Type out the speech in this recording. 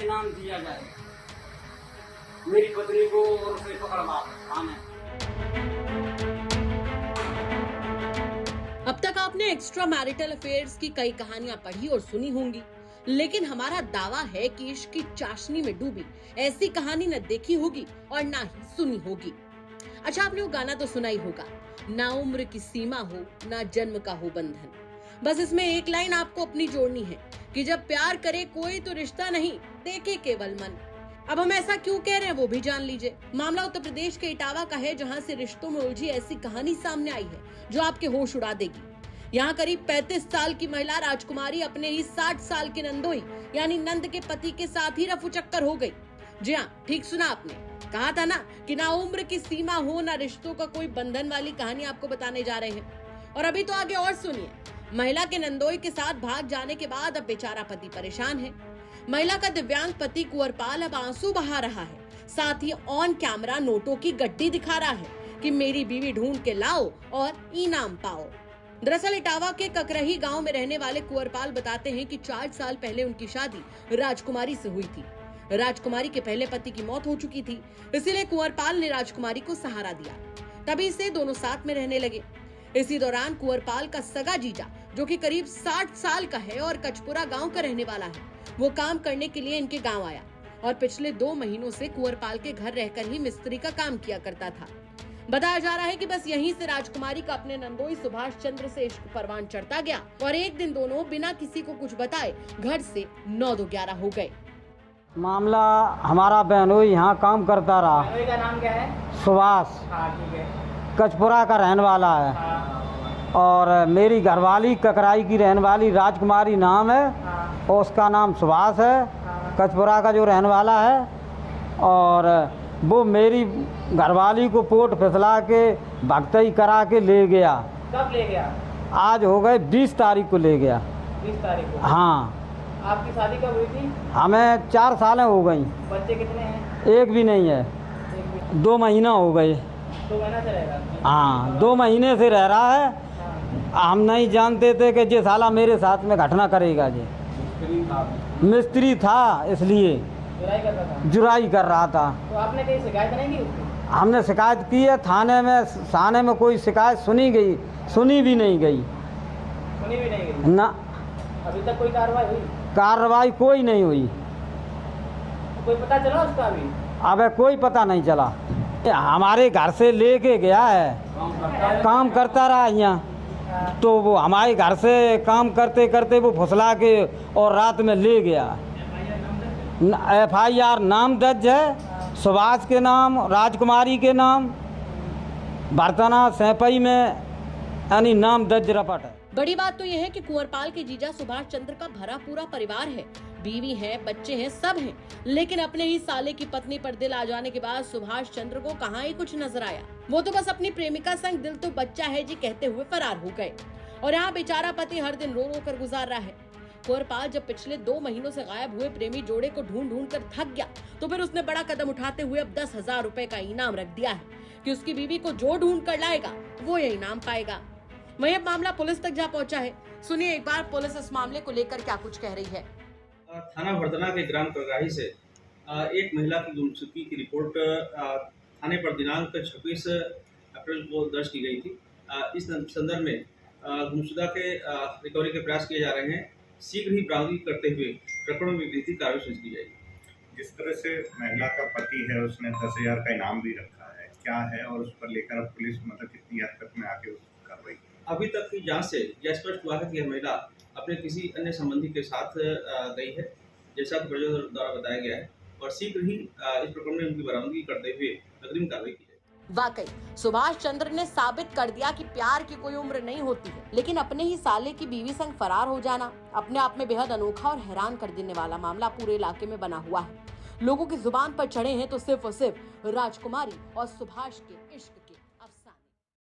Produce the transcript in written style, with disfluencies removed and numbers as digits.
इनाम दिया जाए, मेरी पत्नी को और उसे पकड़वा थाने। अब तक आपने एक्स्ट्रा मैरिटल अफेयर्स की कई कहानियां पढ़ी और सुनी होंगी, लेकिन हमारा दावा है कि इश्क की चाशनी में डूबी ऐसी कहानी न देखी होगी और ना ही सुनी होगी। अच्छा, आपने वो गाना तो सुना ही होगा, ना उम्र की सीमा हो ना जन्म का हो बंधन। बस इसमें एक लाइन आपको अपनी जोड़नी है कि जब प्यार करे कोई तो रिश्ता नहीं, देखे केवल मन। अब हम ऐसा क्यों कह रहे हैं वो भी जान लीजिए। मामला उत्तर प्रदेश के इटावा का है, जहां से रिश्तों में उलझी ऐसी कहानी सामने आई है जो आपके होश उड़ा देगी। यहाँ करीब 35 साल की महिला राजकुमारी अपने ही 60 साल के नंदोई यानी नंद के पति के साथ ही रफूचक्कर हो गई। जी हाँ, ठीक सुना आपने, कहा था ना कि ना उम्र की सीमा हो ना रिश्तों का कोई बंधन वाली कहानी आपको बताने जा रहे हैं। और अभी तो आगे और सुनिए। महिला के नंदोई के साथ भाग जाने के बाद अब बेचारा पति परेशान है। महिला का दिव्यांग पति कुंवरपाल अब आंसू बहा रहा है, साथ ही ऑन कैमरा नोटों की गड्डी दिखा रहा है कि मेरी बीवी ढूंढ के लाओ और इनाम पाओ। दरअसल इटावा के ककरही गांव में रहने वाले कुंवरपाल बताते हैं कि 4 साल पहले उनकी शादी राजकुमारी से हुई थी। राजकुमारी के पहले पति की मौत हो चुकी थी, इसीलिए कुंवरपाल ने राजकुमारी को सहारा दिया। तभी से दोनों साथ में रहने लगे। इसी दौरान कुंवरपाल का सगा जीजा, जो कि करीब 60 साल का है और कचपुरा गांव का रहने वाला है, वो काम करने के लिए इनके गांव आया और पिछले 2 महीनों से कुंवरपाल के घर रहकर ही मिस्त्री का काम किया करता था। बताया जा रहा है कि बस यहीं से राजकुमारी का अपने नंदोई सुभाष चंद्र से इश्क परवान चढ़ता गया और एक दिन दोनों बिना किसी को कुछ बताए घर से 9-11 हो गए। मामला हमारा बहनोई यहाँ काम करता रहा। बहनोई का नाम क्या है? सुभाष। हाँ, ठीक है। कचपुरा का रहने वाला है। हाँ। और मेरी घरवाली ककराई की रहने वाली राजकुमारी नाम है। हाँ। और उसका नाम सुभाष है। हाँ। कचपुरा का जो रहने वाला है। और वो मेरी घरवाली को पोट फिसला के भक्तई करा के ले गया। कब ले गया? आज हो गए 20 तारीख को ले गया। 20 तारीख को? हाँ। आपकी शादी कब हुई थी? हमें 4 सालें हो गई। बच्चे कितने हैं? एक भी नहीं है। 2 महीना हो गए। 2 महीना से रह रहा? हाँ, 2 महीने से रह रहा है। हाँ। हम नहीं जानते थे कि ये साला मेरे साथ में घटना करेगा। ये मिस्त्री था, इसलिए जुराई कर रहा था। तो आपने कहीं शिकायत नहीं की उसकी? हमने शिकायत की है थाने में कोई शिकायत सुनी भी नहीं गई। सुनी भी नहीं गई ना। अभी तक कोई कार्रवाई कोई नहीं हुई। कोई पता चला उसका? अभी अबे कोई पता नहीं चला। हमारे घर से लेके गया है, काम करता रहा यहाँ। तो वो हमारे घर से काम करते करते वो फुसला के और रात में ले गया। FIR नाम दर्ज है, सुभाष के नाम, राजकुमारी के नाम, बर्तना सैपई में यानी नाम दर्ज रपट है। बड़ी बात तो यह है कि कुंवरपाल के जीजा सुभाष चंद्र का भरा पूरा परिवार है, बीवी है, बच्चे हैं, सब हैं। लेकिन अपने ही साले की पत्नी पर दिल आ जाने के बाद सुभाष चंद्र को कहाँ ही कुछ नजर आया। वो तो बस अपनी प्रेमिका संग दिल तो बच्चा है जी कहते हुए फरार हो गए। और यहाँ बेचारा पति हर दिन रो रो कर गुजार रहा है। कुंवरपाल जब पिछले 2 महीनों से गायब हुए प्रेमी जोड़े को ढूंढ कर थक गया, तो फिर उसने बड़ा कदम उठाते हुए अब 10,000 रुपए का इनाम रख दिया है कि उसकी बीवी को जो ढूंढ कर लाएगा वो ये इनाम पाएगा। वहीं अब मामला पुलिस तक जा पहुंचा है। सुनिए एक बार पुलिस इस मामले को लेकर क्या कुछ कह रही है। थाना भरतना के ग्राम करगाही से एक महिला की गुमशुदगी की रिपोर्ट थाने पर दिनांक 26 अप्रैल को दर्ज की गई थी। इस संदर्भ में गुमशुदा के रिकवरी के प्रयास किए जा रहे हैं। शीघ्र ही बरामदगी करते हुए प्रकरण में विधिक कार्रवाई शुरू की जाएगी। जिस तरह से महिला का पति है, उसने 10,000 का इनाम भी रखा है, क्या है और उस पर लेकर अब पुलिस मतलब कितनी हद तक में आके उस कार्रवाई? अभी तक की जांच से यह स्पष्ट हुआ है कि यह महिला अपने किसी अन्य संबंधी के साथ गई है, जैसा कि परिजनों द्वारा बताया गया है, और शीघ्र ही इस प्रकरण में उनकी बरामदगी करते हुए अग्रिम कार्रवाई की जाएगी। वाकई सुभाष चंद्र ने साबित कर दिया कि प्यार की कोई उम्र नहीं होती है, लेकिन अपने ही साले की बीवी संग फरार हो जाना अपने आप में बेहद अनोखा और हैरान कर देने वाला मामला पूरे इलाके में बना हुआ है। लोगों की जुबान पर चढ़े हैं तो सिर्फ और सिर्फ राजकुमारी और सुभाष के इश्क